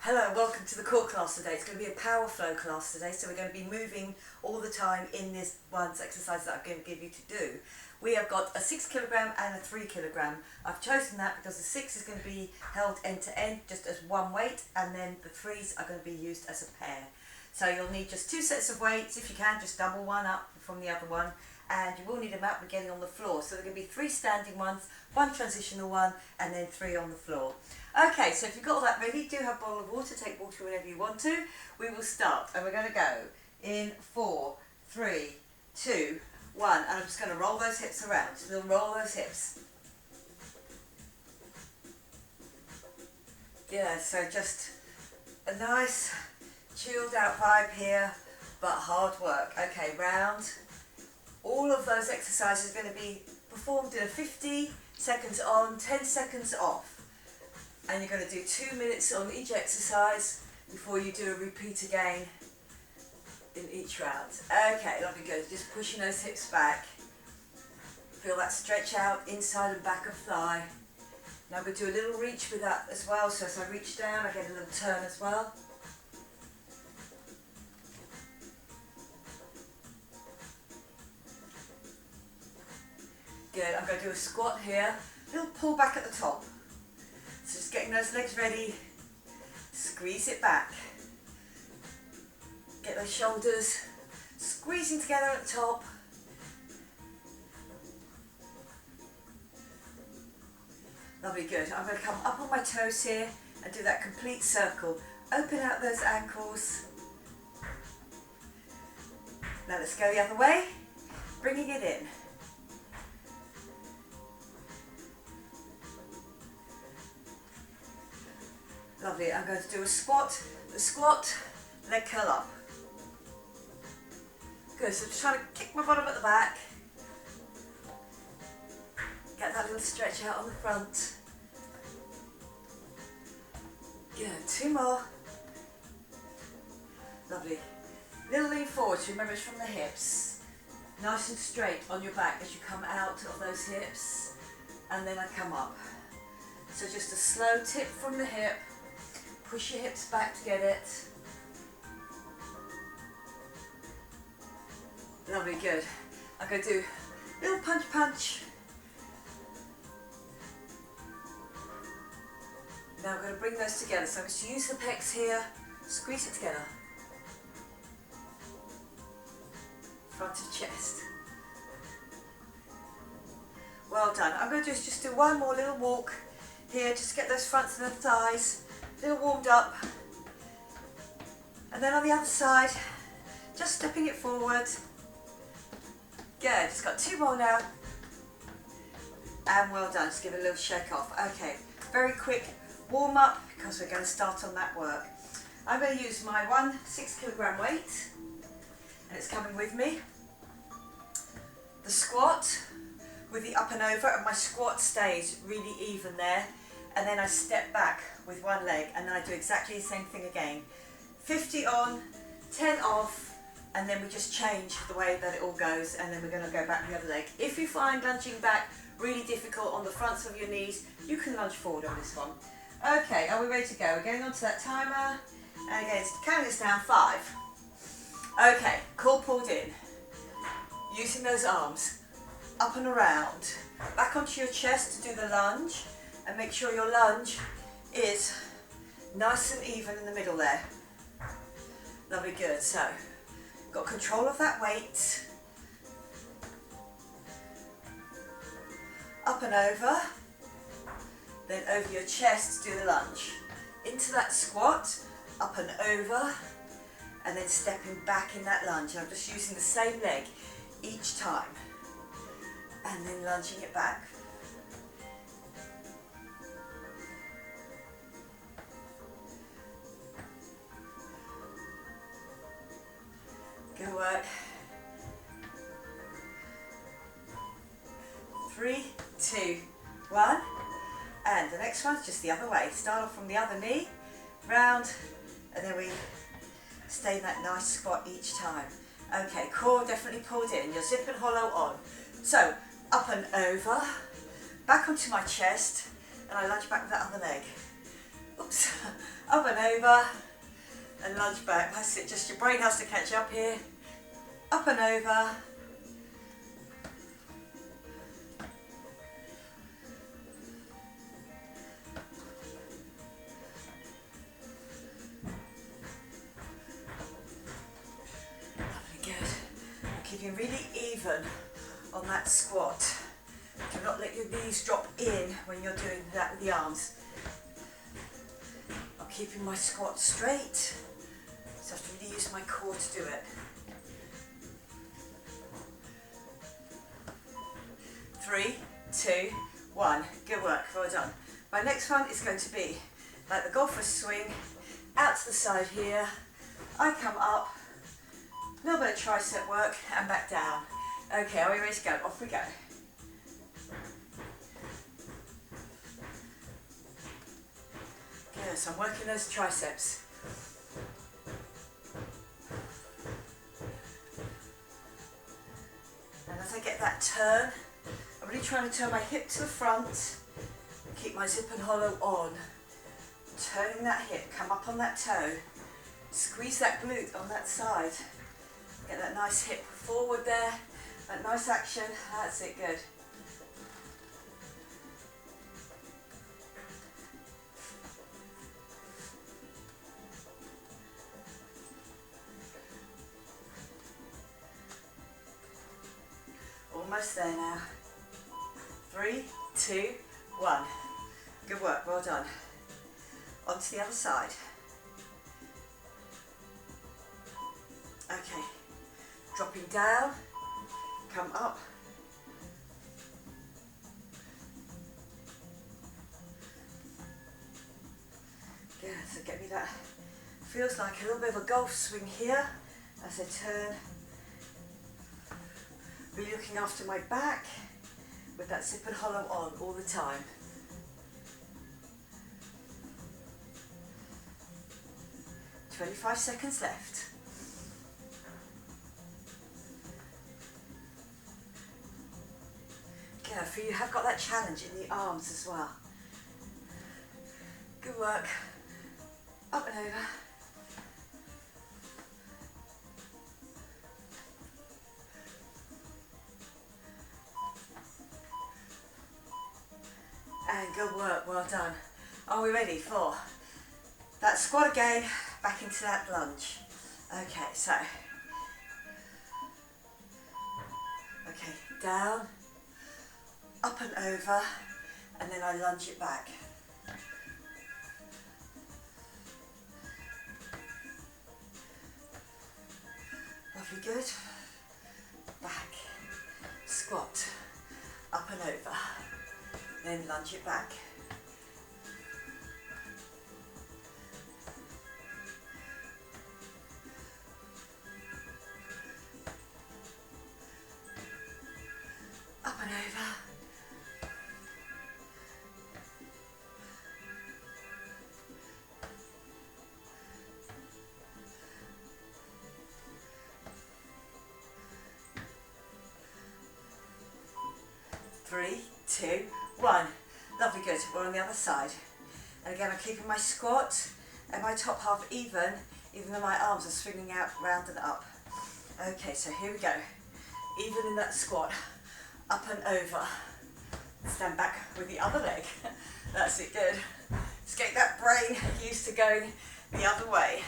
Hello, welcome to the core class today. It's going to be a power flow class today, so we're going to be moving all the time in this one's exercise that I'm going to give you to do. We have got a 6 kilogram and a 3 kilogram. I've chosen that because the 6 is going to be held end to end just as one weight, and then the 3s are going to be used as a pair. So you'll need just 2 sets of weights. If you can, just double one up from the other one, and you will need a mat for getting on the floor. So there are going to be 3 standing ones, 1 transitional one, and then 3 on the floor. Okay, so if you've got all that ready, do have a bottle of water, take water whenever you want to. We will start, and we're going to go in 4, 3, 2, 1, and I'm just going to roll those hips around. So we'll roll those hips. Yeah, so just a nice chilled out vibe here, but hard work. Okay, round. All of those exercises are going to be performed in a 50 seconds on, 10 seconds off. And you're going to do 2 minutes on each exercise before you do a repeat again in each round. Okay, lovely, good. Just pushing those hips back. Feel that stretch out inside and back of thigh. Now I'm going to do a little reach with that as well. So as I reach down, I get a little turn as well. Good, I'm going to do a squat here. A little pull back at the top. So just getting those legs ready, squeeze it back. Get those shoulders squeezing together at the top. Lovely, good. I'm going to come up on my toes here and do that complete circle. Open out those ankles. Now let's go the other way, bringing it in. Lovely, I'm going to do a squat, the squat, leg curl up. Good, so I'm just trying to kick my bottom at the back. Get that little stretch out on the front. Good, 2 more. Lovely. Little lean forward, so remember it's from the hips. Nice and straight on your back as you come out of those hips. And then I come up. So just a slow tip from the hip. Push your hips back to get it. Lovely, good. I'm going to do a little punch punch. Now we're going to bring those together. So I'm just use the pecs here, squeeze it together. Front of chest. Well done. I'm going to just do one more little walk here, just get those fronts and the thighs. A little warmed up, and then on the other side, just stepping it forward. Good, just got 2 more now, and well done. Just give it a little shake off. Okay, very quick warm up because we're going to start on that work. I'm going to use my 1 6 kilogram weight, and it's coming with me. The squat with the up and over, and my squat stays really even there. And then I step back with one leg, and then I do exactly the same thing again. 50 on, 10 off, and then we just change the way that it all goes, and then we're going to go back the other leg. If you find lunging back really difficult on the fronts of your knees, you can lunge forward on this one. Okay, are we ready to go? We're getting onto that timer, and again, counting this down, 5. Okay, core pulled in, using those arms, up and around, back onto your chest to do the lunge. And make sure your lunge is nice and even in the middle there. Lovely, good. So, got control of that weight. Up and over. Then over your chest, do the lunge. Into that squat, up and over. And then stepping back in that lunge. I'm just using the same leg each time. And then lunging it back. Good work. 3, 2, 1. And the next one's just the other way. Start off from the other knee, round, and then we stay in that nice squat each time. Okay, core definitely pulled in, your zip and hollow on. So, up and over, back onto my chest, and I lunge back with that other leg. Oops. Oops. Up and over and lunge back. That's it, just your brain has to catch up here. Up and over. Lovely, good. Keeping really even on that squat. Do not let your knees drop in when you're doing that with the arms. I'm keeping my squat straight, so I have to really use my core to do it. 3, 2, 1. Good work, well done. My next one is going to be like the golfer's swing, out to the side here. I come up, a little bit of tricep work, and back down. Okay, are we ready to go? Off we go. Good, so I'm working those triceps. And as I get that turn, I'm really trying to turn my hip to the front, keep my zip and hollow on. Turning that hip, come up on that toe, squeeze that glute on that side. Get that nice hip forward there, that nice action, that's it, good. Almost there now. 3, 2, 1. Good work, well done. On to the other side. Okay, dropping down, come up. Good, so get me that, feels like a little bit of a golf swing here as I turn. Really looking after my back with that zip and hollow on all the time. "25 seconds left. Good, for you have got that challenge in the arms as well. Good work. Up and over. And good work, well done. Are we ready for that squat again, back into that lunge? Okay, so, okay, down, up and over, and then I lunge it back. Lovely, good. Back, squat, up and over. Then lunge it back. Up and over. Three, two, 1. Lovely, good. We're on the other side. And again, I'm keeping my squat and my top half even though my arms are swinging out, round and up. Okay, so here we go. Even in that squat, up and over. Stand back with the other leg. That's it, good. Just get that brain used to going the other way.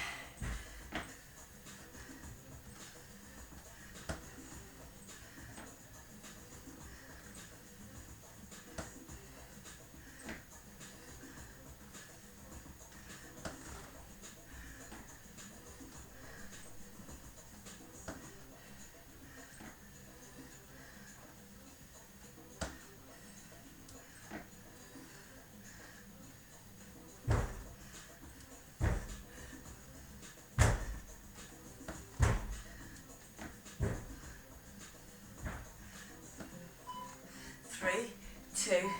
Three, two,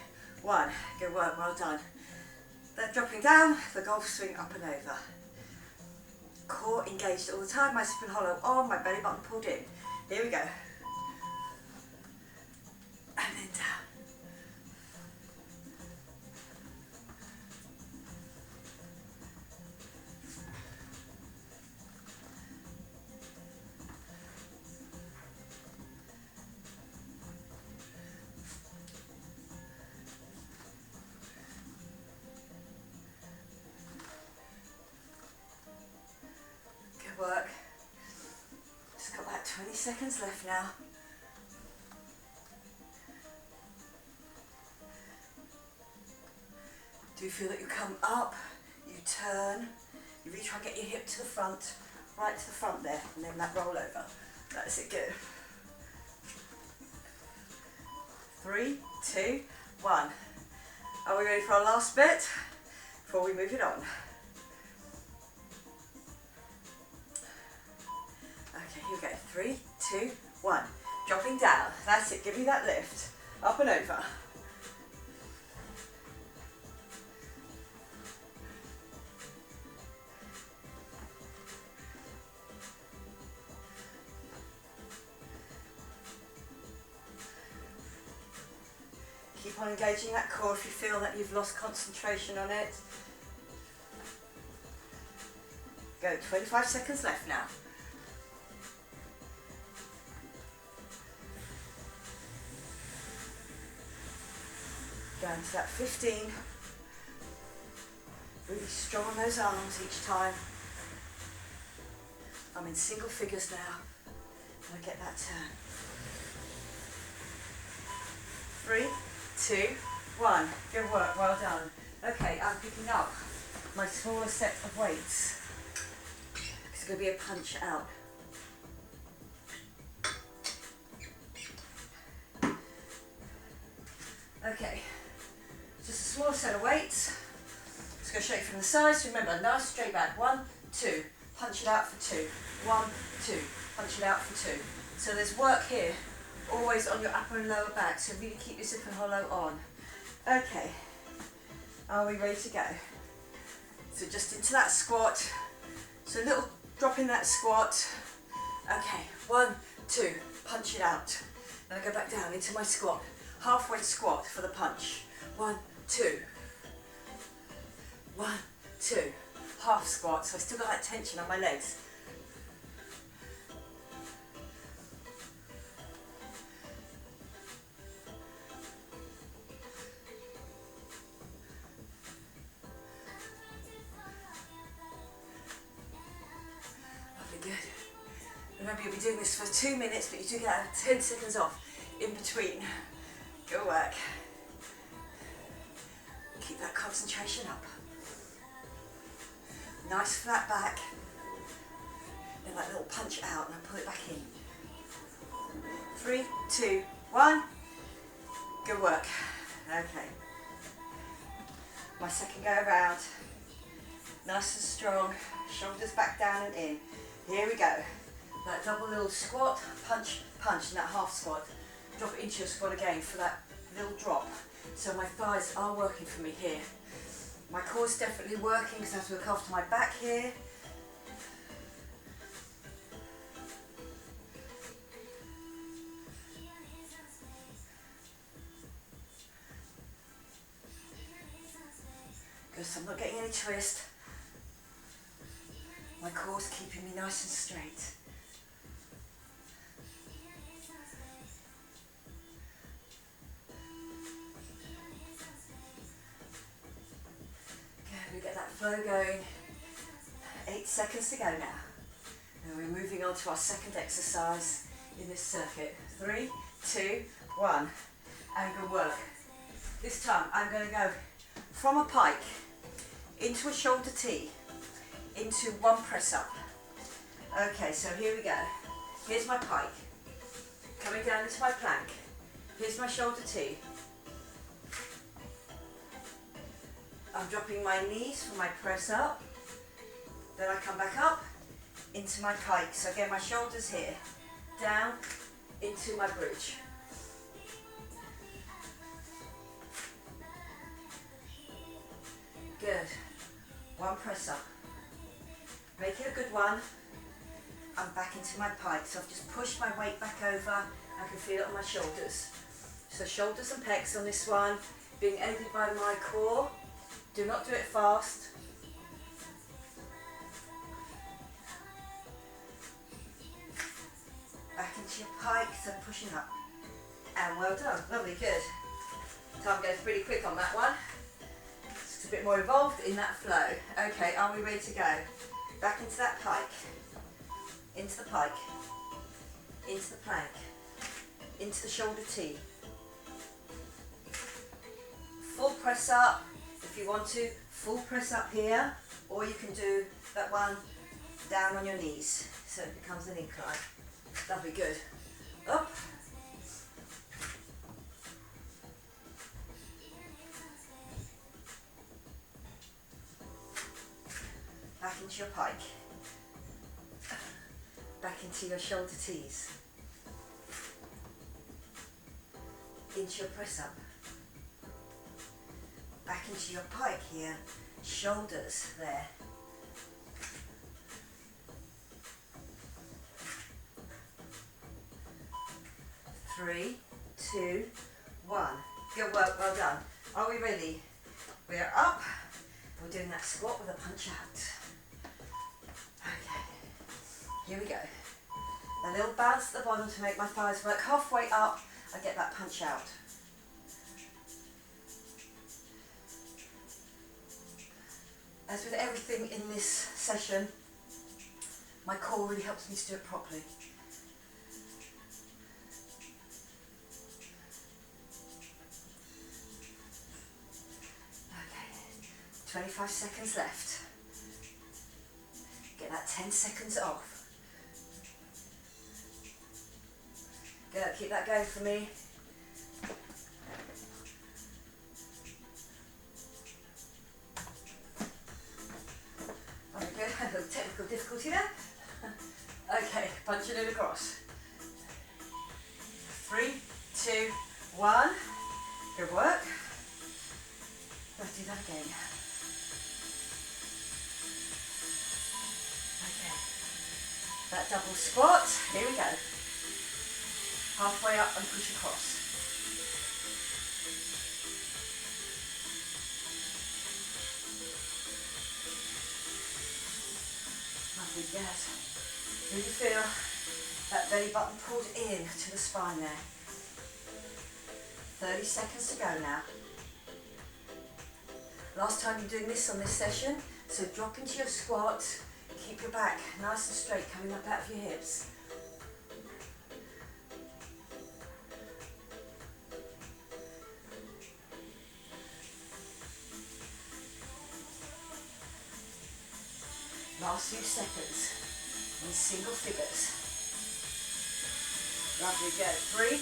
1. Good work, well done. Then dropping down, the golf swing up and over. Core engaged all the time, my zip and hollow on, my belly button pulled in. Here we go. And then down. seconds left now. Do you feel that you come up, you turn, you really try and get your hip to the front, right to the front there, and then that roll over. That's it, good. 3, 2, 1. Are we ready for our last bit before we move it on? Okay, here we go. 3, 2, 1. Dropping down. That's it. Give me that lift. Up and over. Keep on engaging that core if you feel that you've lost concentration on it. Go, 25 seconds left now. Down to that 15. Really strong on those arms each time. I'm in single figures now. And I get that turn. 3, 2, 1. Good work, well done. Okay, I'm picking up my smaller set of weights. It's going to be a punch out. Okay, just a small set of weights. Just going to show you from the sides. Remember, nice straight back. 1, 2. Punch it out for 2. 1, 2. Punch it out for 2. So there's work here, always on your upper and lower back. So really keep your zip and hollow on. Okay, are we ready to go? So just into that squat. So a little drop in that squat. Okay, 1, 2. Punch it out. Then I go back down into my squat. Halfway squat for the punch. 1, 2. 1, 2. Half squat, so I still got that tension on my legs. Lovely, good. Remember, you'll be doing this for 2 minutes, but you do get 10 seconds off in between. Good work. Keep that concentration up. Nice flat back. Then that little punch out and pull it back in. 3, 2, 1. Good work. Okay. My second go around. Nice and strong. Shoulders back down and in. Here we go. That double little squat, punch, punch, and that half squat. Drop it into your squat again for that little drop. So my thighs are working for me here. My core's definitely working because I have to look after my back here. Good, so I'm not getting any twist. My core's keeping me nice and straight. Flow going. 8 seconds to go now. And we're moving on to our second exercise in this circuit. 3, 2, 1. And good work. This time I'm going to go from a pike into a shoulder T, into one press up. Okay, so here we go. Here's my pike. Coming down into my plank. Here's my shoulder T. I'm dropping my knees for my press up, then I come back up into my pike. So again, my shoulders here, down into my bridge. Good. One press up. Make it a good one. I'm back into my pike. So I've just pushed my weight back over. I can feel it on my shoulders. So shoulders and pecs on this one, being aided by my core. Do not do it fast. Back into your pike, so pushing up. And well done, lovely, good. Time goes pretty quick on that one. It's a bit more involved in that flow. Okay, are we ready to go? Back into that pike. Into the pike. into the plank, into the shoulder T. Full press up if you want to, full press up here, or you can do that one down on your knees, so it becomes an incline. That'll be good. Up. Back into your pike. Back into your shoulder T's. Into your press up. Back into your pike here. Shoulders there. Three, two, one. Good work, well done. Are we ready? We are up. We're doing that squat with a punch out. Okay, here we go. A little bounce at the bottom to make my thighs work. Halfway up, I get that punch out. As with everything in this session, my core really helps me to do it properly. Okay, 25 seconds left. Get that 10 seconds off. Good, keep that going for me. Very good, a little technical difficulty there. Okay, punching it across. 3, 2, 1. Good work. Let's do that again. Okay, that double squat, here we go. Halfway up and push across. Lovely, good. Really feel that belly button pulled in to the spine there. 30 seconds to go now. Last time you're doing this on this session, so drop into your squat, keep your back nice and straight coming up out of your hips. Last few seconds in single figures. Lovely, good. 3,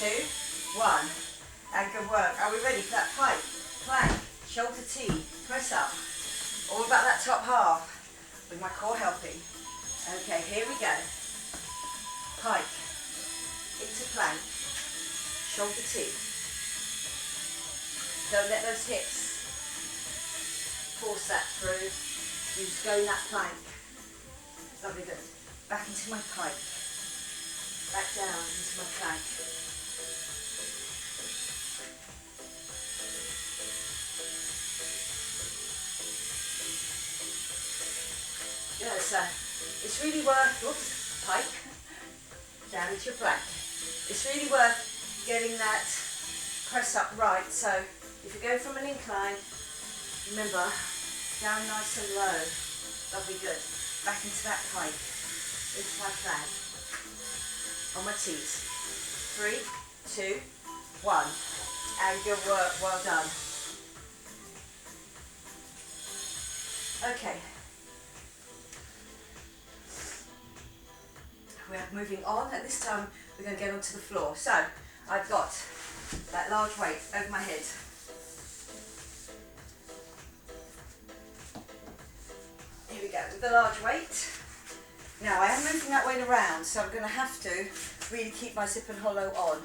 2, 1. And good work. Are we ready for that pike, plank, shoulder T, press up? All about that top half with my core helping. Okay, here we go. Pike, into plank, shoulder T. Don't let those hips force that through. You just go in that plank. Lovely, good. Back into my pike. Back down into my plank. Yeah, so it's really worth, oops, pike, down into your plank. It's really worth getting that press up right. So if you go from an incline, remember, down nice and low. Lovely, good. Back into that pike. Into my plank. On my T's. 3, 2, 1. And good work, well done. Okay. We're moving on, and this time we're going to get onto the floor. So, I've got that large weight over my head. Here we go, with the large weight. Now I am moving that weight around, so I'm going to have to really keep my zip and hollow on.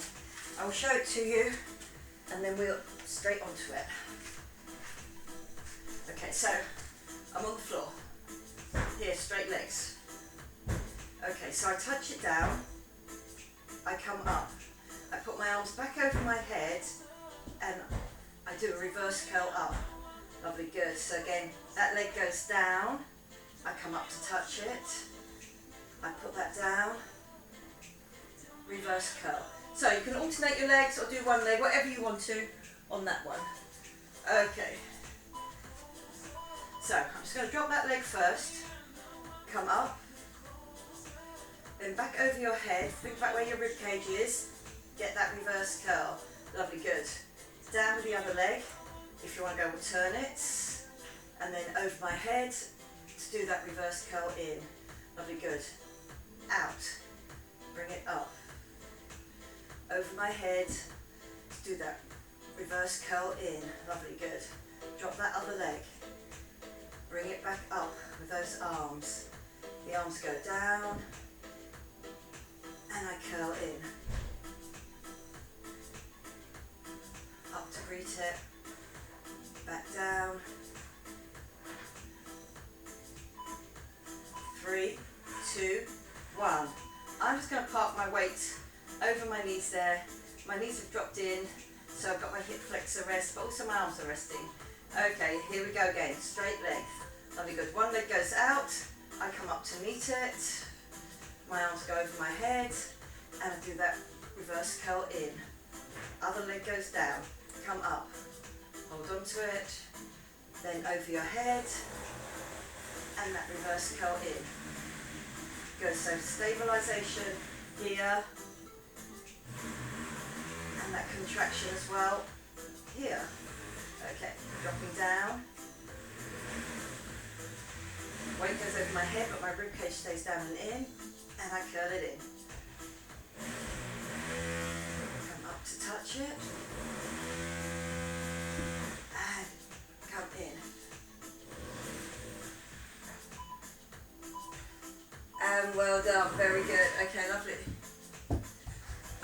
I will show it to you, and then we'll straight onto it. Okay, so I'm on the floor. Here, straight legs. Okay, so I touch it down, I come up. I put my arms back over my head, and I do a reverse curl up. Lovely, good. So again, that leg goes down. I come up to touch it. I put that down. Reverse curl. So you can alternate your legs or do one leg, whatever you want to on that one. Okay. So I'm just going to drop that leg first. Come up. Then back over your head, think back where your rib cage is, get that reverse curl. Lovely, good. Down with the other leg, if you want to go alternates, and then over my head to do that reverse curl in. Lovely, good. Out, bring it up. Over my head to do that reverse curl in. Lovely, good. Drop that other leg. Bring it back up with those arms. The arms go down and I curl in. Up to greet it. Back down. 3, 2, 1. I'm just going to park my weight over my knees there. My knees have dropped in, so I've got my hip flexor rest, but also my arms are resting. Okay, here we go again, straight length. Lovely, good. One leg goes out, I come up to meet it, my arms go over my head, and I do that reverse curl in. Other leg goes down, come up, hold on to it, then over your head, and that reverse curl in. Good, so stabilisation here, and that contraction as well here. Okay, dropping down. Weight goes over my head, but my rib cage stays down and in, and I curl it in. Come up to touch it, and come in. And well done, very good. Okay, lovely.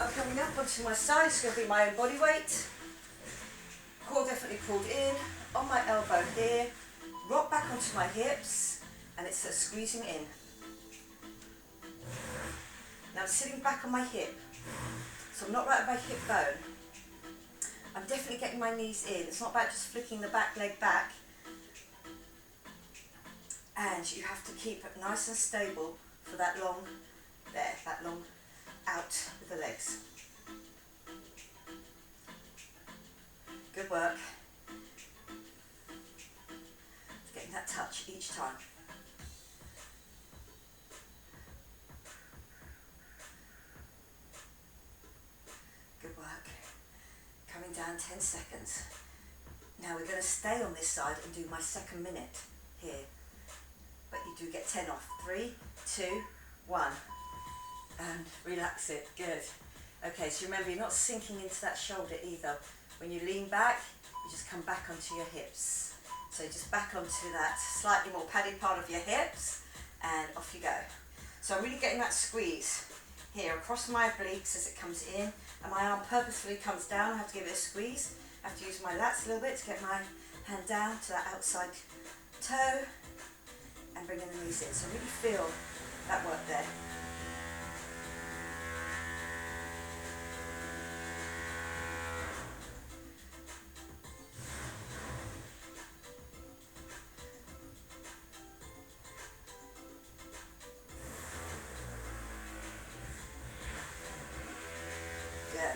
I'm coming up onto my side, it's going to be my own body weight. Core definitely pulled in, on my elbow here, rock back onto my hips, and it's squeezing in. Now I'm sitting back on my hip, so I'm not right at my hip bone. I'm definitely getting my knees in. It's not about just flicking the back leg back. And you have to keep it nice and stable for that long, there, that long out with the legs. Good work. Getting that touch each time. Good work. Coming down 10 seconds. Now we're going to stay on this side and do my second minute here. But you do get 10 off. 3, 2, 1. And relax it. Good. Okay, so remember you're not sinking into that shoulder either. When you lean back, you just come back onto your hips. So just back onto that slightly more padded part of your hips, and off you go. So I'm really getting that squeeze here across my obliques as it comes in, and my arm purposefully comes down. I have to give it a squeeze. I have to use my lats a little bit to get my hand down to that outside toe, and bringing the knees in. So really feel that work there.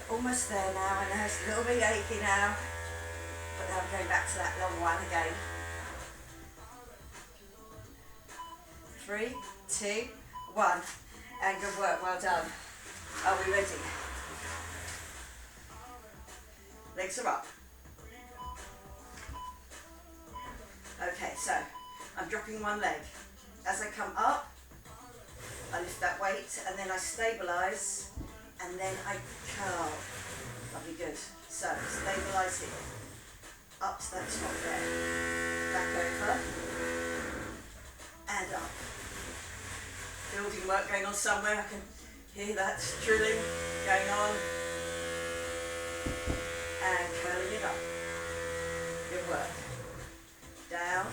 Almost there now. I know it's a little bit achy now, but then I'm going back to that long one again. 3, 2, 1, and good work, well done. Are we ready? Legs are up. Okay, so I'm dropping one leg. As I come up, I lift that weight, and then I stabilise, and then I curl. Lovely, good. So, stabilising up to that top there. Back over. And up. Building work going on somewhere. I can hear that drilling going on. And curling it up. Good work. Down.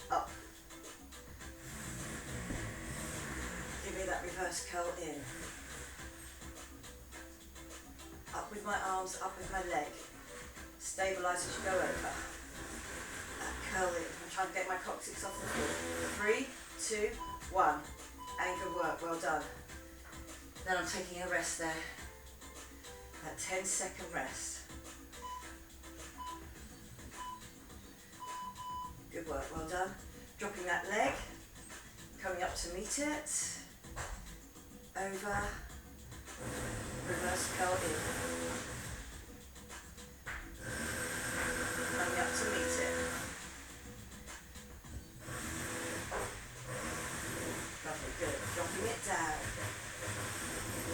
Up. Give me that reverse curl in. Up with my arms, up with my leg. Stabilise as you go over. And curl in. I'm trying to get my coccyx off the floor. 3, 2, 1. And good work, well done. Then I'm taking a rest there. That 10-second rest. Good work, well done. Dropping that leg. Coming up to meet it. Over. Reverse curl in. Coming up to meet it. Lovely, good. Dropping it down.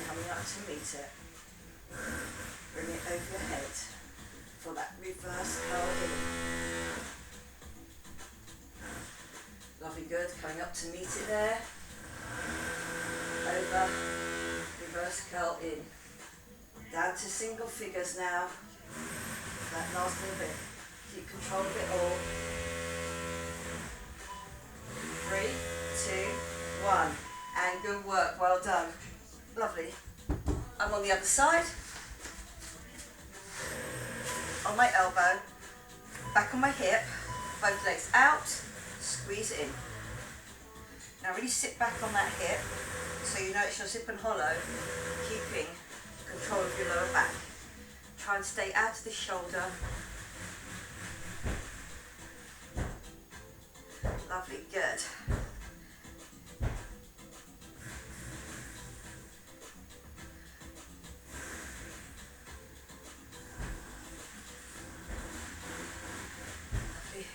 Coming up to meet it. Bring it over your head for that reverse curl in. Lovely, good. Coming up to meet it there. Over. Reverse curl in. Down to single figures now. That last little bit. Keep control of it all. 3, 2, 1. And good work. Well done. Lovely. I'm on the other side. On my elbow. Back on my hip. Both legs out. Squeeze it in. Now really sit back on that hip so you know it's your zip and hollow, keeping control of your lower back. Try and stay out of the shoulder. Lovely, good. Lovely.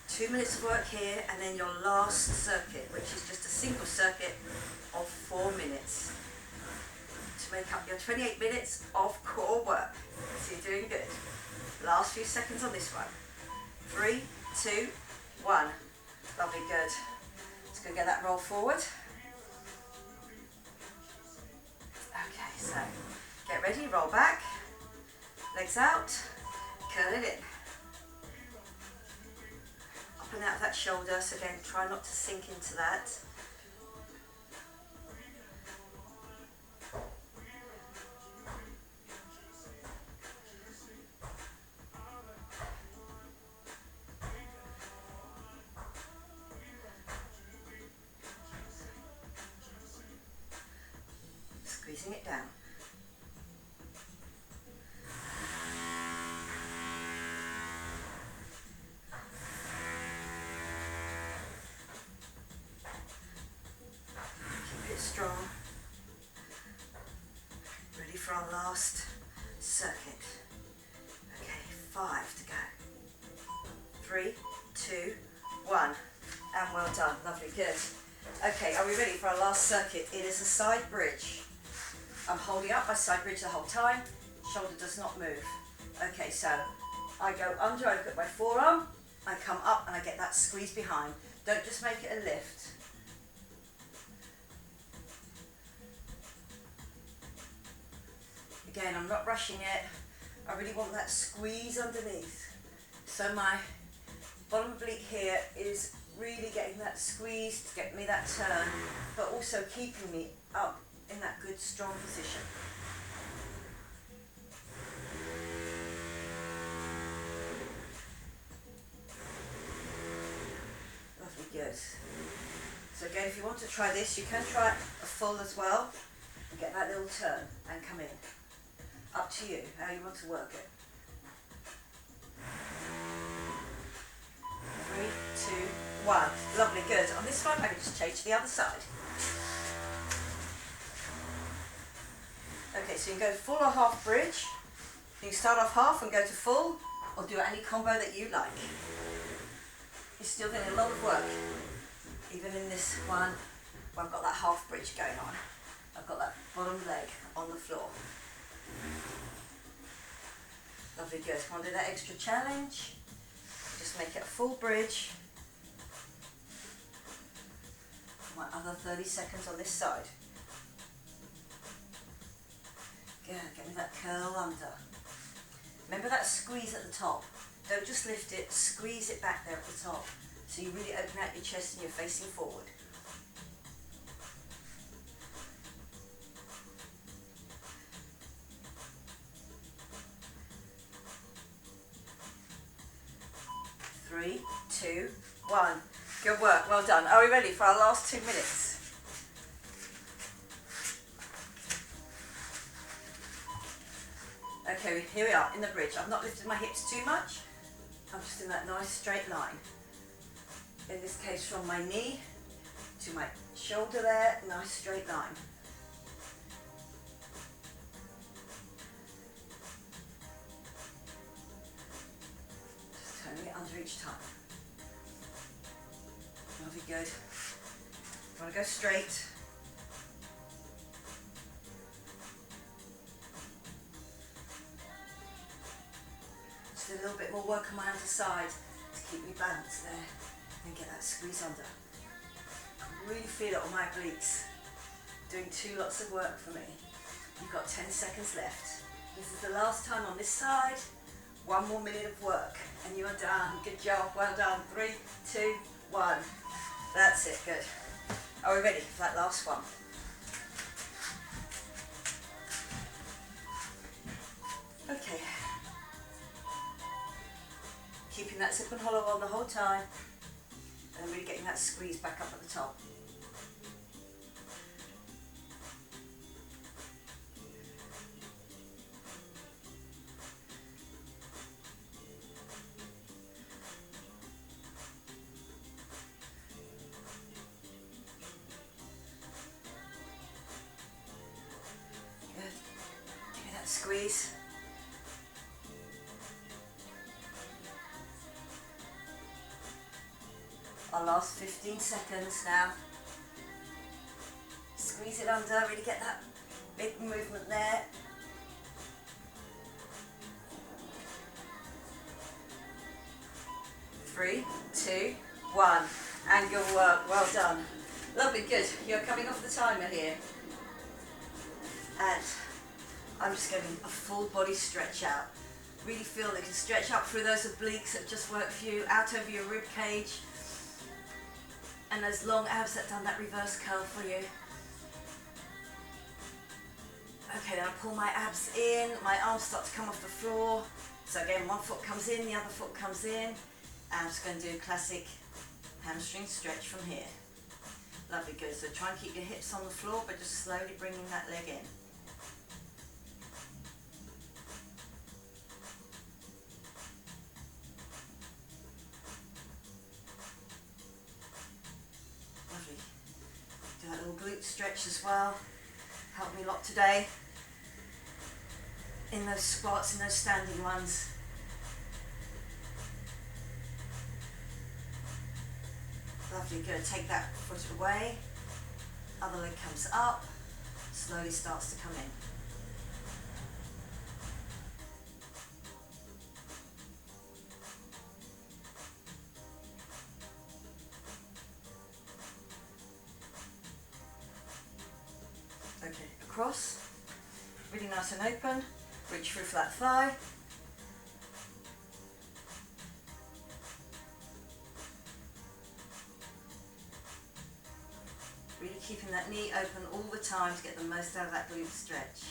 2 minutes of work here and then your last circuit, which is just a single circuit of 4 minutes to make up your 28 minutes of core work. So you're doing good. Last few seconds on this one. 3, 2, 1. Lovely, good. Let's go get that roll forward. Okay, so get ready, roll back, legs out, curl it in. Up and out of that shoulder, so again, try not to sink into that. Squeezing it down. Keep it strong. Ready for our last circuit. Okay, 5 to go. 3, 2, 1. And well done. Lovely, good. Okay, are we ready for our last circuit? It is a side bridge. I'm holding up my side bridge the whole time. Shoulder does not move. Okay, so I go under, I look at my forearm, I come up and I get that squeeze behind. Don't just make it a lift. Again, I'm not rushing it. I really want that squeeze underneath. So my bottom oblique here is really getting that squeeze to get me that turn, but also keeping me up in that good strong position. Lovely, good. So again, if you want to try this, you can try a full as well and get that little turn and come in. Up to you, how you want to work it. 3, 2, 1. Lovely, good. On this one, I can just change to the other side. Okay, so you can go full or half bridge. You can start off half and go to full, or do any combo that you like. You're still getting a lot of work, even in this one where I've got that half bridge going on. I've got that bottom leg on the floor. Lovely, good. Want to do that extra challenge? Just make it a full bridge. My other 30 seconds on this side. Good, get me that curl under. Remember that squeeze at the top. Don't just lift it, squeeze it back there at the top. So you really open out your chest and you're facing forward. Three, 2, 1. Good work, well done. Are we ready for our last 2 minutes? Okay, here we are in the bridge. I've not lifted my hips too much. I'm just in that nice straight line. in this case from my knee to my shoulder there, nice straight line. Just turning it under each time. Lovely, good. You want to go straight. Just a little bit more work on my underside to keep me balanced there and get that squeeze under. Really feel it on my obliques. Doing 2 lots of work for me. You've got 10 seconds left. This is the last time on this side. 1 more minute of work and you are done. Good job, well done. 3, 2, 1. That's it, good. Are we ready for that last one? Okay. Keeping that zip and hollow on the whole time and really getting that squeeze back up at the top. Squeeze. Our last 15 seconds now. Squeeze it under, really get that big movement there. Three, 2, 1. And good work, well done. Lovely, good. You're coming off the timer here. And I'm just getting a full body stretch out. Really feel that you can stretch up through those obliques that just work for you, out over your rib cage, and those long abs that done that reverse curl for you. Okay, then I pull my abs in, my arms start to come off the floor. So again, one foot comes in, the other foot comes in. And I'm just going to do a classic hamstring stretch from here. Lovely, good. So try and keep your hips on the floor, but just slowly bringing that leg in. Do that little glute stretch as well. Helped me a lot today in those squats, in those standing ones. Lovely, good. Take that foot away. Other leg comes up. Slowly starts to come in. Okay, across, really nice and open, reach through flat thigh. Really keeping that knee open all the time to get the most out of that glute stretch.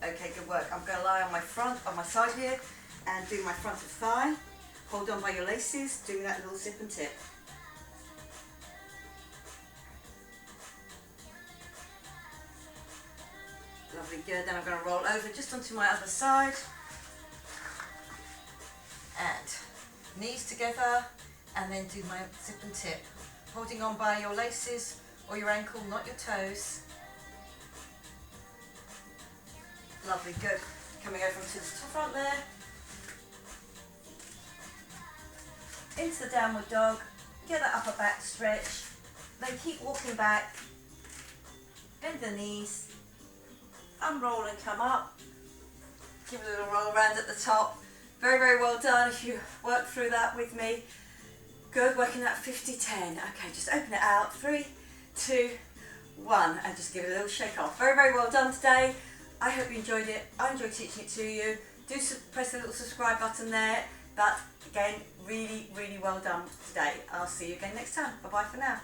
Okay, good work. I'm going to lie on my side here and do my front of thigh. Hold on by your laces, doing that little zip and tip. Lovely, good. Then I'm going to roll over just onto my other side. And knees together, and then do my zip and tip. Holding on by your laces or your ankle, not your toes. Lovely, good. Coming over to the front there. Into the downward dog. Get that upper back stretch. Then keep walking back. Bend the knees. Unroll and come up. Give it a little roll around at the top. Very, very well done if you work through that with me. Good, working that 50-10. Okay, just open it out. 3, 2, 1. And just give it a little shake off. Very, very well done today. I hope you enjoyed it. I enjoyed teaching it to you. Do press the little subscribe button there. But again, really, really well done today. I'll see you again next time. Bye-bye for now.